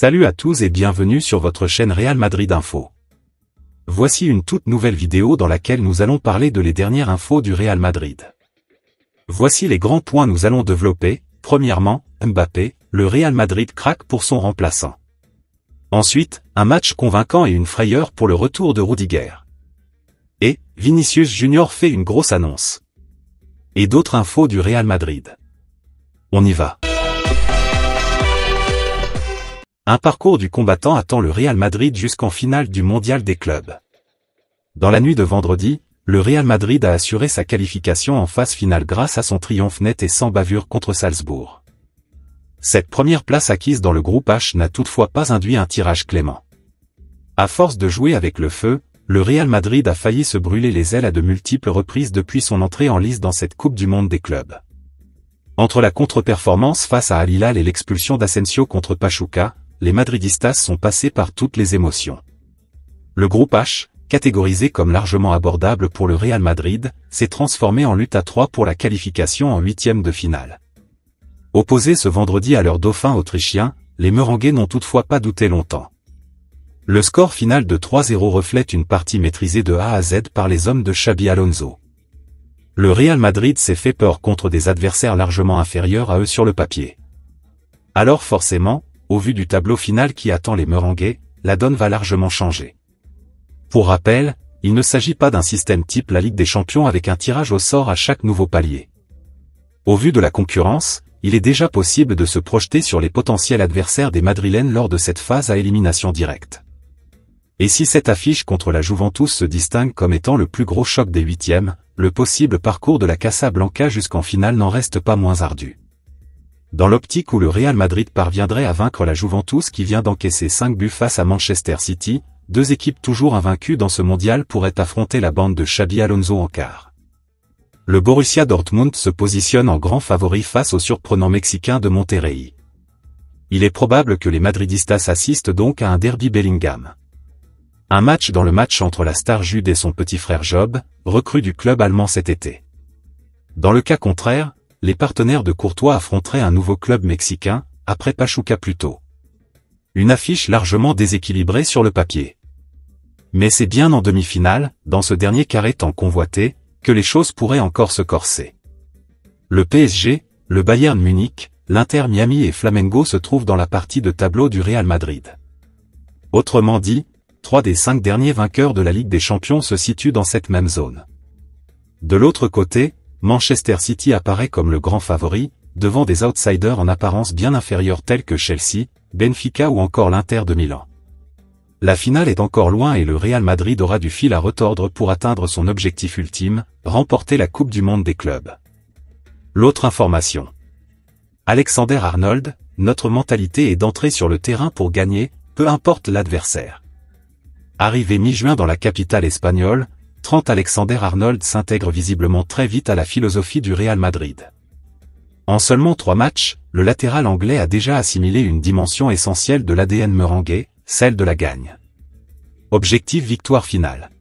Salut à tous et bienvenue sur votre chaîne Real Madrid Info. Voici une toute nouvelle vidéo dans laquelle nous allons parler de les dernières infos du Real Madrid. Voici les grands points nous allons développer. Premièrement, Mbappé, le Real Madrid craque pour son remplaçant. Ensuite, un match convaincant et une frayeur pour le retour de Rudiger. Et, Vinicius Junior fait une grosse annonce. Et d'autres infos du Real Madrid. On y va. Un parcours du combattant attend le Real Madrid jusqu'en finale du mondial des clubs. Dans la nuit de vendredi, le Real Madrid a assuré sa qualification en phase finale grâce à son triomphe net et sans bavure contre Salzbourg. Cette première place acquise dans le groupe H n'a toutefois pas induit un tirage clément. À force de jouer avec le feu, le Real Madrid a failli se brûler les ailes à de multiples reprises depuis son entrée en lice dans cette Coupe du Monde des clubs. Entre la contre-performance face à Al Hilal et l'expulsion d'Asensio contre Pachuca, les madridistas sont passés par toutes les émotions. Le groupe H, catégorisé comme largement abordable pour le Real Madrid, s'est transformé en lutte à 3 pour la qualification en huitième de finale. Opposés ce vendredi à leur dauphin autrichien, les Merengues n'ont toutefois pas douté longtemps. Le score final de 3-0 reflète une partie maîtrisée de A à Z par les hommes de Xabi Alonso. Le Real Madrid s'est fait peur contre des adversaires largement inférieurs à eux sur le papier. Alors forcément, au vu du tableau final qui attend les Merengues, la donne va largement changer. Pour rappel, il ne s'agit pas d'un système type la Ligue des Champions avec un tirage au sort à chaque nouveau palier. Au vu de la concurrence, il est déjà possible de se projeter sur les potentiels adversaires des Madrilènes lors de cette phase à élimination directe. Et si cette affiche contre la Juventus se distingue comme étant le plus gros choc des huitièmes, le possible parcours de la Casablanca jusqu'en finale n'en reste pas moins ardu. Dans l'optique où le Real Madrid parviendrait à vaincre la Juventus qui vient d'encaisser 5 buts face à Manchester City, deux équipes toujours invaincues dans ce mondial pourraient affronter la bande de Xabi Alonso en quart. Le Borussia Dortmund se positionne en grand favori face au surprenant Mexicain de Monterrey. Il est probable que les madridistas assistent donc à un derby Bellingham. Un match dans le match entre la star Jude et son petit frère Job, recrue du club allemand cet été. Dans le cas contraire, les partenaires de Courtois affronteraient un nouveau club mexicain, après Pachuca plus tôt. Une affiche largement déséquilibrée sur le papier. Mais c'est bien en demi-finale, dans ce dernier carré tant convoité, que les choses pourraient encore se corser. Le PSG, le Bayern Munich, l'Inter Miami et Flamengo se trouvent dans la partie de tableau du Real Madrid. Autrement dit, 3 des 5 derniers vainqueurs de la Ligue des Champions se situent dans cette même zone. De l'autre côté, Manchester City apparaît comme le grand favori, devant des outsiders en apparence bien inférieurs tels que Chelsea, Benfica ou encore l'Inter de Milan. La finale est encore loin et le Real Madrid aura du fil à retordre pour atteindre son objectif ultime, remporter la Coupe du Monde des clubs. L'autre information. Alexander Arnold, notre mentalité est d'entrer sur le terrain pour gagner, peu importe l'adversaire. Arrivé mi-juin dans la capitale espagnole, Trent Alexander-Arnold s'intègre visiblement très vite à la philosophie du Real Madrid. En seulement 3 matchs, le latéral anglais a déjà assimilé une dimension essentielle de l'ADN merengue, celle de la gagne. Objectif victoire finale.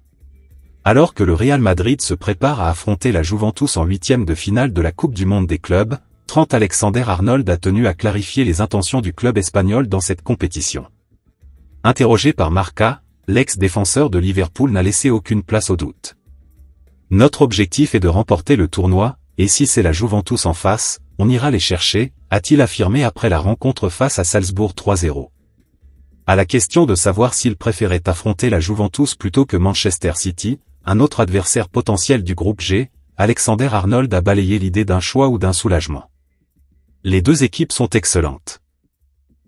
Alors que le Real Madrid se prépare à affronter la Juventus en huitième de finale de la Coupe du Monde des clubs, Trent Alexander-Arnold a tenu à clarifier les intentions du club espagnol dans cette compétition. Interrogé par Marca, l'ex-défenseur de Liverpool n'a laissé aucune place au doute. Notre objectif est de remporter le tournoi, et si c'est la Juventus en face, on ira les chercher, a-t-il affirmé après la rencontre face à Salzbourg 3-0. À la question de savoir s'il préférait affronter la Juventus plutôt que Manchester City, un autre adversaire potentiel du groupe G, Alexander Arnold a balayé l'idée d'un choix ou d'un soulagement. Les deux équipes sont excellentes.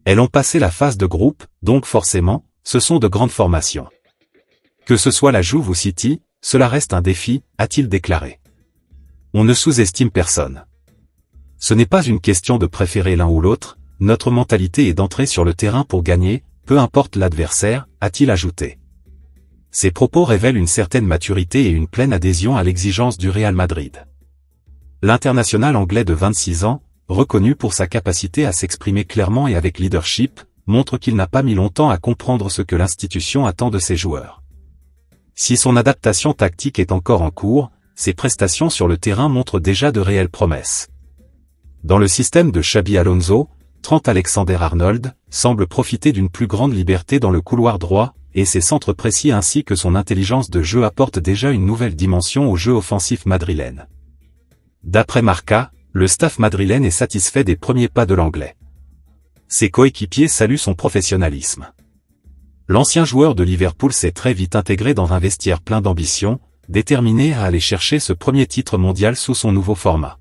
Elles ont passé la phase de groupe, donc forcément, ce sont de grandes formations. Que ce soit la Juve ou City, cela reste un défi, a-t-il déclaré. On ne sous-estime personne. Ce n'est pas une question de préférer l'un ou l'autre, notre mentalité est d'entrer sur le terrain pour gagner, peu importe l'adversaire, a-t-il ajouté. Ces propos révèlent une certaine maturité et une pleine adhésion à l'exigence du Real Madrid. L'international anglais de 26 ans, reconnu pour sa capacité à s'exprimer clairement et avec leadership, montre qu'il n'a pas mis longtemps à comprendre ce que l'institution attend de ses joueurs. Si son adaptation tactique est encore en cours, ses prestations sur le terrain montrent déjà de réelles promesses. Dans le système de Xabi Alonso, Trent Alexander-Arnold, semble profiter d'une plus grande liberté dans le couloir droit, et ses centres précis ainsi que son intelligence de jeu apportent déjà une nouvelle dimension au jeu offensif madrilène. D'après Marca, le staff madrilène est satisfait des premiers pas de l'Anglais. Ses coéquipiers saluent son professionnalisme. L'ancien joueur de Liverpool s'est très vite intégré dans un vestiaire plein d'ambition, déterminé à aller chercher ce premier titre mondial sous son nouveau format.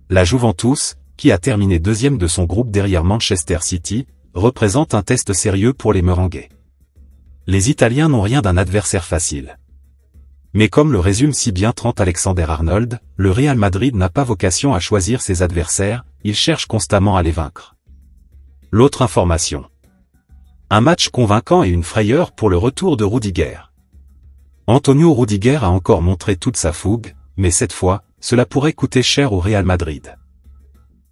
La Juventus, qui a terminé deuxième de son groupe derrière Manchester City, représente un test sérieux pour les Merengues. Les Italiens n'ont rien d'un adversaire facile. Mais comme le résume si bien Trent Alexander-Arnold, le Real Madrid n'a pas vocation à choisir ses adversaires, il cherche constamment à les vaincre. L'autre information. Un match convaincant et une frayeur pour le retour de Rudiger. Antonio Rudiger a encore montré toute sa fougue, mais cette fois, cela pourrait coûter cher au Real Madrid.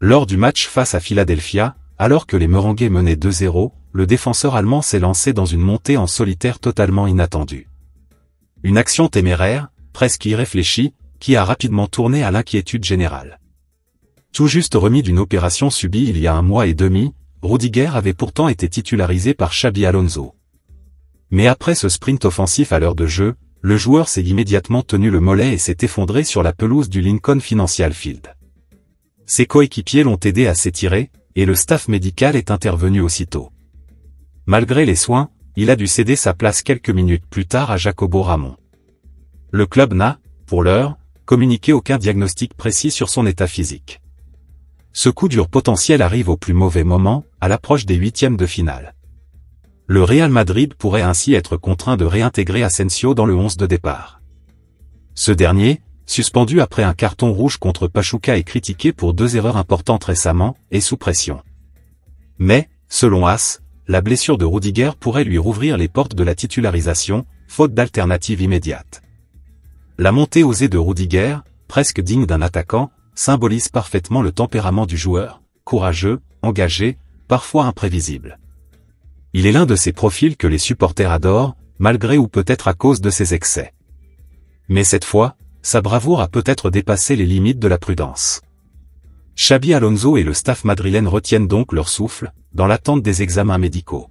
Lors du match face à Philadelphia, alors que les Merengues menaient 2-0, le défenseur allemand s'est lancé dans une montée en solitaire totalement inattendue. Une action téméraire, presque irréfléchie, qui a rapidement tourné à l'inquiétude générale. Tout juste remis d'une opération subie il y a 1 mois et demi, Rudiger avait pourtant été titularisé par Xabi Alonso. Mais après ce sprint offensif à l'heure de jeu, le joueur s'est immédiatement tenu le mollet et s'est effondré sur la pelouse du Lincoln Financial Field. Ses coéquipiers l'ont aidé à s'étirer, et le staff médical est intervenu aussitôt. Malgré les soins, il a dû céder sa place quelques minutes plus tard à Jacobo Ramon. Le club n'a, pour l'heure, communiqué aucun diagnostic précis sur son état physique. Ce coup dur potentiel arrive au plus mauvais moment, à l'approche des 8e de finale. Le Real Madrid pourrait ainsi être contraint de réintégrer Asensio dans le 11 de départ. Ce dernier, suspendu après un carton rouge contre Pachuca et critiqué pour 2 erreurs importantes récemment, est sous pression. Mais, selon AS, la blessure de Rudiger pourrait lui rouvrir les portes de la titularisation, faute d'alternative immédiate. La montée osée de Rudiger, presque digne d'un attaquant, symbolise parfaitement le tempérament du joueur, courageux, engagé, parfois imprévisible. Il est l'un de ces profils que les supporters adorent, malgré ou peut-être à cause de ses excès. Mais cette fois, sa bravoure a peut-être dépassé les limites de la prudence. Xabi Alonso et le staff madrilène retiennent donc leur souffle, dans l'attente des examens médicaux.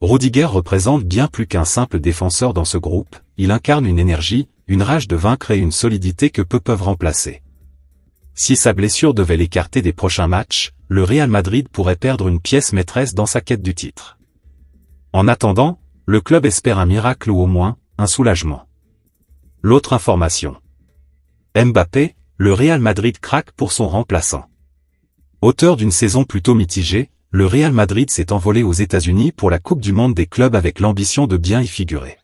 Rudiger représente bien plus qu'un simple défenseur dans ce groupe, il incarne une énergie, une rage de vaincre et une solidité que peu peuvent remplacer. Si sa blessure devait l'écarter des prochains matchs, le Real Madrid pourrait perdre une pièce maîtresse dans sa quête du titre. En attendant, le club espère un miracle ou au moins, un soulagement. L'autre information. Mbappé, le Real Madrid craque pour son remplaçant. Auteur d'une saison plutôt mitigée, le Real Madrid s'est envolé aux États-Unis pour la Coupe du Monde des clubs avec l'ambition de bien y figurer.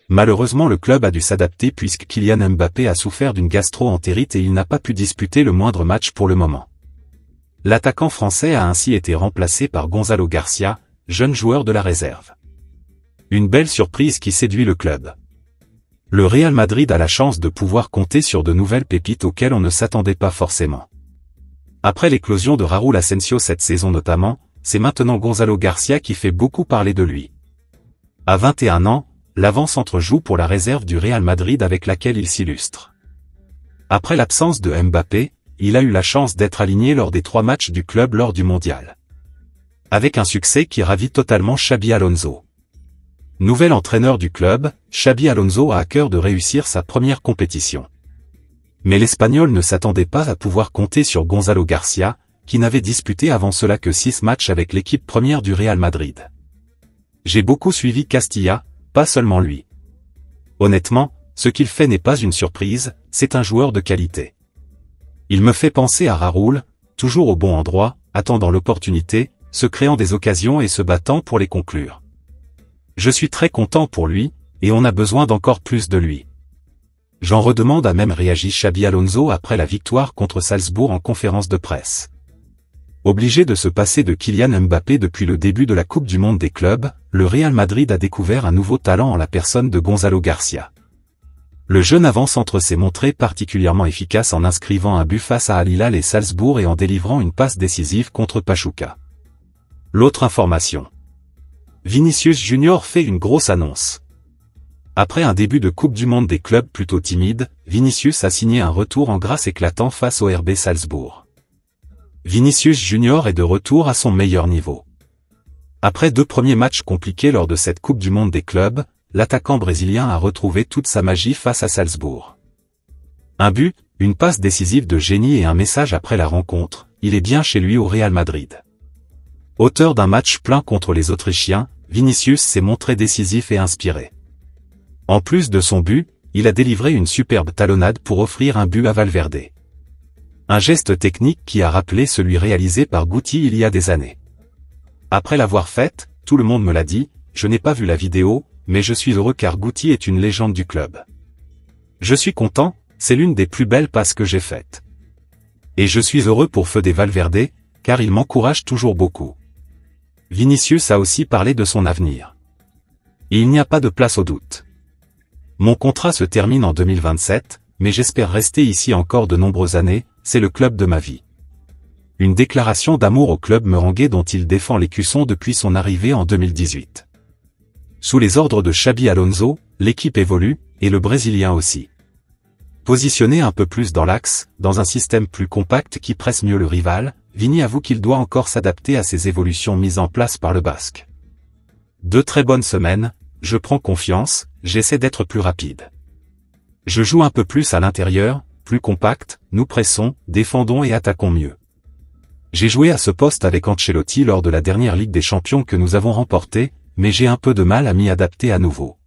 Malheureusement le club a dû s'adapter puisque Kylian Mbappé a souffert d'une gastro-entérite et il n'a pas pu disputer le moindre match pour le moment. L'attaquant français a ainsi été remplacé par Gonzalo Garcia, jeune joueur de la réserve. Une belle surprise qui séduit le club. Le Real Madrid a la chance de pouvoir compter sur de nouvelles pépites auxquelles on ne s'attendait pas forcément. Après l'éclosion de Raúl Asensio cette saison notamment, c'est maintenant Gonzalo Garcia qui fait beaucoup parler de lui. À 21 ans, l'avant-centre joue pour la réserve du Real Madrid avec laquelle il s'illustre. Après l'absence de Mbappé, il a eu la chance d'être aligné lors des 3 matchs du club lors du mondial. Avec un succès qui ravit totalement Xabi Alonso. Nouvel entraîneur du club, Xabi Alonso a à cœur de réussir sa première compétition. Mais l'Espagnol ne s'attendait pas à pouvoir compter sur Gonzalo Garcia, qui n'avait disputé avant cela que 6 matchs avec l'équipe première du Real Madrid. J'ai beaucoup suivi Castilla, pas seulement lui. Honnêtement, ce qu'il fait n'est pas une surprise, c'est un joueur de qualité. Il me fait penser à Raúl, toujours au bon endroit, attendant l'opportunité, se créant des occasions et se battant pour les conclure. Je suis très content pour lui, et on a besoin d'encore plus de lui. J'en redemande a même réagi Xabi Alonso après la victoire contre Salzbourg en conférence de presse. Obligé de se passer de Kylian Mbappé depuis le début de la Coupe du Monde des clubs, le Real Madrid a découvert un nouveau talent en la personne de Gonzalo Garcia. Le jeune avant-centre s'est montré particulièrement efficace en inscrivant un but face à Al Hilal et Salzbourg et en délivrant une passe décisive contre Pachuca. L'autre information. Vinicius Junior fait une grosse annonce. Après un début de Coupe du Monde des clubs plutôt timide, Vinicius a signé un retour en grâce éclatant face au RB Salzbourg. Vinicius Junior est de retour à son meilleur niveau. Après 2 premiers matchs compliqués lors de cette Coupe du Monde des clubs, l'attaquant brésilien a retrouvé toute sa magie face à Salzbourg. Un but, une passe décisive de génie et un message après la rencontre, il est bien chez lui au Real Madrid. Auteur d'un match plein contre les Autrichiens, Vinicius s'est montré décisif et inspiré. En plus de son but, il a délivré une superbe talonnade pour offrir un but à Valverde. Un geste technique qui a rappelé celui réalisé par Guti il y a des années. Après l'avoir faite, tout le monde me l'a dit, je n'ai pas vu la vidéo, mais je suis heureux car Guti est une légende du club. Je suis content, c'est l'une des plus belles passes que j'ai faites. Et je suis heureux pour Fede Valverde, car il m'encourage toujours beaucoup. Vinicius a aussi parlé de son avenir. Il n'y a pas de place au doute. Mon contrat se termine en 2027, mais j'espère rester ici encore de nombreuses années, c'est le club de ma vie. Une déclaration d'amour au club merengue dont il défend l'écusson depuis son arrivée en 2018. Sous les ordres de Xabi Alonso, l'équipe évolue, et le Brésilien aussi. Positionné un peu plus dans l'axe, dans un système plus compact qui presse mieux le rival, Vini avoue qu'il doit encore s'adapter à ces évolutions mises en place par le Basque. 2 très bonnes semaines, je prends confiance, j'essaie d'être plus rapide. Je joue un peu plus à l'intérieur, plus compact, nous pressons, défendons et attaquons mieux. J'ai joué à ce poste avec Ancelotti lors de la dernière Ligue des Champions que nous avons remportée, mais j'ai un peu de mal à m'y adapter à nouveau.